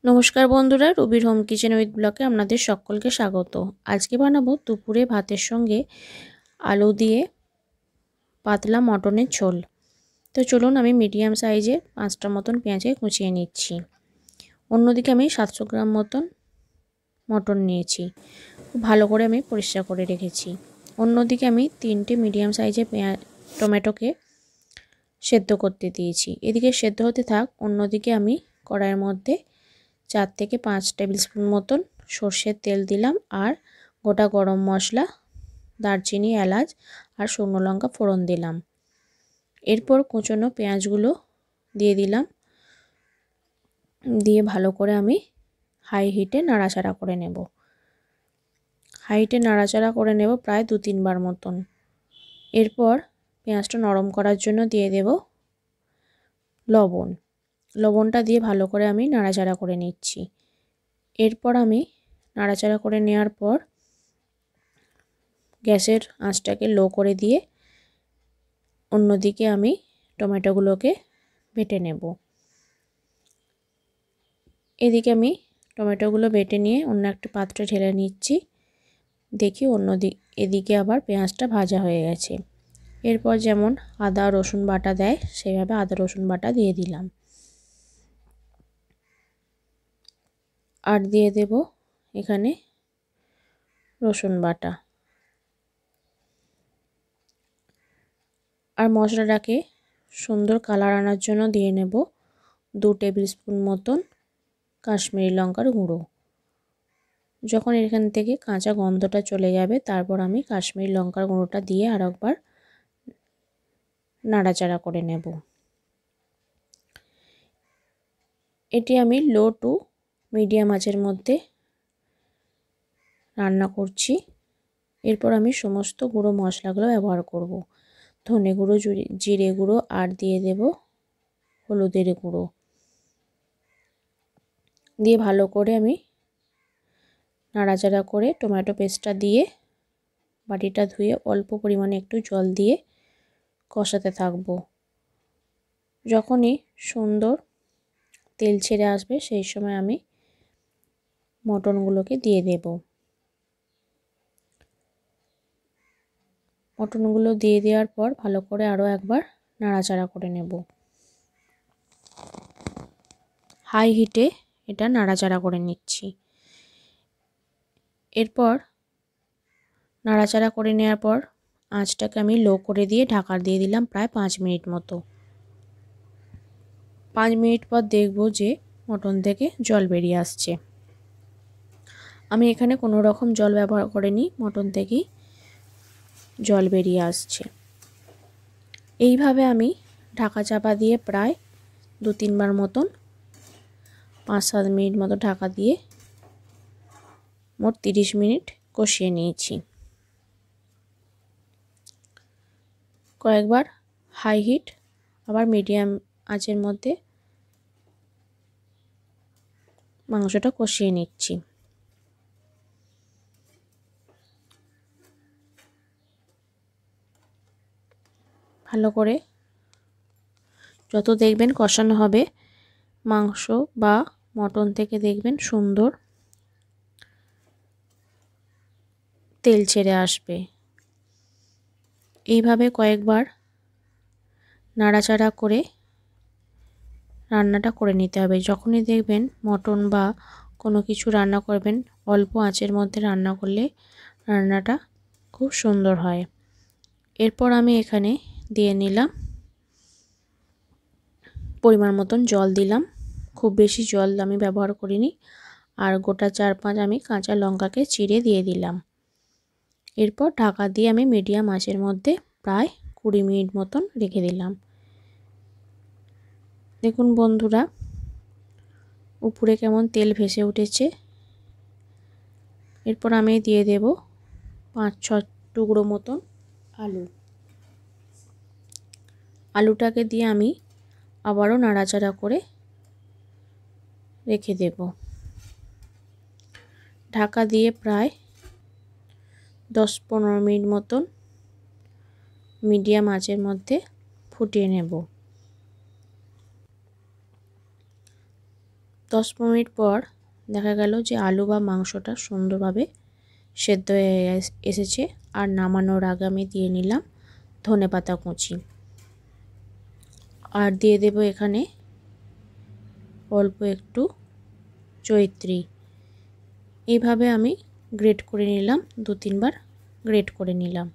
নমস্কার বন্ধুরা, রুবির home kitchen with ব্লগে আপনাদের সকলকে স্বাগত। আজকে বানাবো দুপুরে ভাতের সঙ্গে আলু দিয়ে পাতলা মটনের ঝোল। তো চলুন, আমি মিডিয়াম সাইজে 5টা মতন পেঁয়াজকে কুচিয়ে নিচ্ছি। অন্যদিকে আমি 700 গ্রাম মতন মটন নিয়েছি, খুব ভালো করে আমি পরিষ্কার করে রেখেছি। অন্যদিকে আমি 3টে মিডিয়াম সাইজে টমেটোকে সেদ্ধ করতে দিয়েছি। এদিকে সেদ্ধ হতে থাক, অন্যদিকে আমি কড়াইয়ের মধ্যে 4 থেকে 5 টেবিল স্পুন মতন সর্ষের তেল দিলাম আর গোটা গরম মশলা, দারচিনি, এলাচ আর শুকনো লঙ্কা ফোড়ন দিলাম। এরপর কুচনো পেঁয়াজগুলো দিয়ে দিলাম, দিয়ে ভালো করে আমি হাই হিটে নাড়াচাড়া করে নেব। হাইটে নাড়াচাড়া করে নেব প্রায় 2-3 বার মতন। এরপর পেঁয়াজটা নরম করার জন্য দিয়ে দেব লবণ। লবণটা দিয়ে ভালো করে আমি নাড়াচাড়া করে নিচ্ছি। এরপর আমি নাড়াচাড়া করে নেওয়ার পর গ্যাসের আঁচটাকে লো করে দিয়ে অন্যদিকে আমি টমেটোগুলোকে বেটে নেব। এদিকে আমি টমেটোগুলো বেটে নিয়ে অন্য একটা পাত্রে ঢেলে নিচ্ছি। দেখি এদিকে আবার পেঁয়াজটা ভাজা হয়ে গেছে। এরপর যেমন আদা রসুন বাটা দেয় সেইভাবে আদা রসুন বাটা দিয়ে দিলাম, আর দিয়ে দেব এখানে রসুন বাটা। আর মশলাটাকে সুন্দর কালার আনার জন্য দিয়ে নেব 2 টেবিল স্পুন মতন কাশ্মীরি লঙ্কার গুঁড়ো। যখন এখান থেকে কাঁচা গন্ধটা চলে যাবে তারপর আমি কাশ্মীরি লঙ্কার গুঁড়োটা দিয়ে আর একবার নাড়াচাড়া করে নেব। এটি আমি লো টু মিডিয়াম আঁচের মধ্যে রান্না করছি। এরপর আমি সমস্ত গুঁড়ো মশলাগুলো ব্যবহার করব। ধনে গুঁড়ো, জিরে গুঁড়ো আর দিয়ে দেব হলুদের গুঁড়ো। দিয়ে ভালো করে আমি নাড়াচাড়া করে টমেটো পেস্টটা দিয়ে বাটিটা ধুয়ে অল্প পরিমাণে একটু জল দিয়ে কষাতে থাকবো। যখনই সুন্দর তেল ছেড়ে আসবে সেই সময় আমি মটনগুলোকে দিয়ে দেব। মটনগুলো দিয়ে দেওয়ার পর ভালো করে আরও একবার নাড়াচাড়া করে নেব। হাই হিটে এটা নাড়াচাড়া করে নিচ্ছি। এরপর নাড়াচাড়া করে নেওয়ার পর আঁচটাকে আমি লো করে দিয়ে ঢাকা দিয়ে দিলাম প্রায় 5 মিনিট মতো। 5 মিনিট পর দেখব যে মটন থেকে জল বেরিয়ে আসছে। আমি এখানে কোনো রকম জল ব্যবহার করিনি, মটন থেকেই জল বেরিয়ে আসছে। এইভাবে আমি ঢাকা চাপা দিয়ে প্রায় 2-3 বার মতন 5-7 মিনিট মতো ঢাকা দিয়ে মোট 30 মিনিট কষিয়ে নিয়েছি। কয়েকবার হাই হিট আবার মিডিয়াম আঁচের মধ্যে মাংসটা কষিয়ে নিচ্ছি। ভালো করে যত দেখবেন কষানো হবে মাংস বা মটন থেকে দেখবেন সুন্দর তেল ছেড়ে আসবে। এইভাবে কয়েকবার নাড়াচাড়া করে রান্নাটা করে নিতে হবে। যখনই দেখবেন মটন বা কোনো কিছু রান্না করবেন অল্প আঁচের মধ্যে রান্না করলে রান্নাটা খুব সুন্দর হয়। এরপর আমি এখানে দিয়ে নিলাম পরিমাণ মতন জল দিলাম। খুব বেশি জল আমি ব্যবহার করিনি। আর গোটা 4-5 আমি কাঁচা লঙ্কাকে চিড়ে দিয়ে দিলাম। এরপর ঢাকা দিয়ে আমি মিডিয়াম আঁচের মধ্যে প্রায় 20 মিনিট মতন রেখে দিলাম। দেখুন বন্ধুরা, উপরে কেমন তেল ভেসে উঠেছে। এরপর আমি দিয়ে দেব 5-6 টুকরো মতন আলু। আলুটাকে দিয়ে আমি আবারও নাড়াচাড়া করে রেখে দেব। ঢাকা দিয়ে প্রায় 10-15 মিনিট মতন মিডিয়াম আঁচের মধ্যে ফুটিয়ে নেব। 10-15 মিনিট পর দেখা গেল যে আলু বা মাংসটা সুন্দরভাবে সেদ্ধ হয়ে এসেছে। আর নামানোর আগে আমি দিয়ে নিলাম ধনেপাতা কুচি, আর দিয়ে দেব এখানে অল্প একটু জয়িত্রী। এইভাবে আমি গ্রেট করে নিলাম, 2-3 বার গ্রেট করে নিলাম।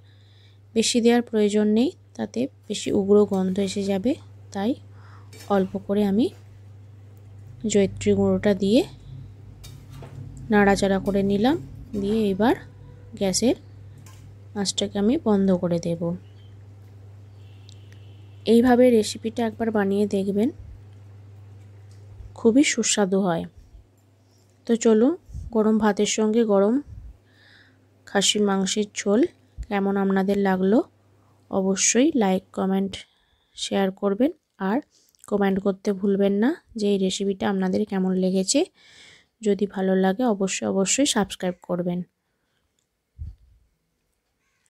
বেশি দেওয়ার প্রয়োজন নেই, তাতে বেশি উগ্র গন্ধ এসে যাবে। তাই অল্প করে আমি জয়িত্রী গুঁড়োটা দিয়ে নাড়াচাড়া করে নিলাম। দিয়ে এবার গ্যাসের আঁচটাকে আমি বন্ধ করে দেব। এইভাবে রেসিপিটা একবার বানিয়ে দেখবেন, খুবই সুস্বাদু হয়। তো চলুন, গরম ভাতের সঙ্গে গরম খাসির মাংসের ঝোল কেমন আপনাদের লাগলো অবশ্যই লাইক, কমেন্ট, শেয়ার করবেন। আর কমেন্ট করতে ভুলবেন না যে এই রেসিপিটা আপনাদের কেমন লেগেছে। যদি ভালো লাগে অবশ্যই সাবস্ক্রাইব করবেন।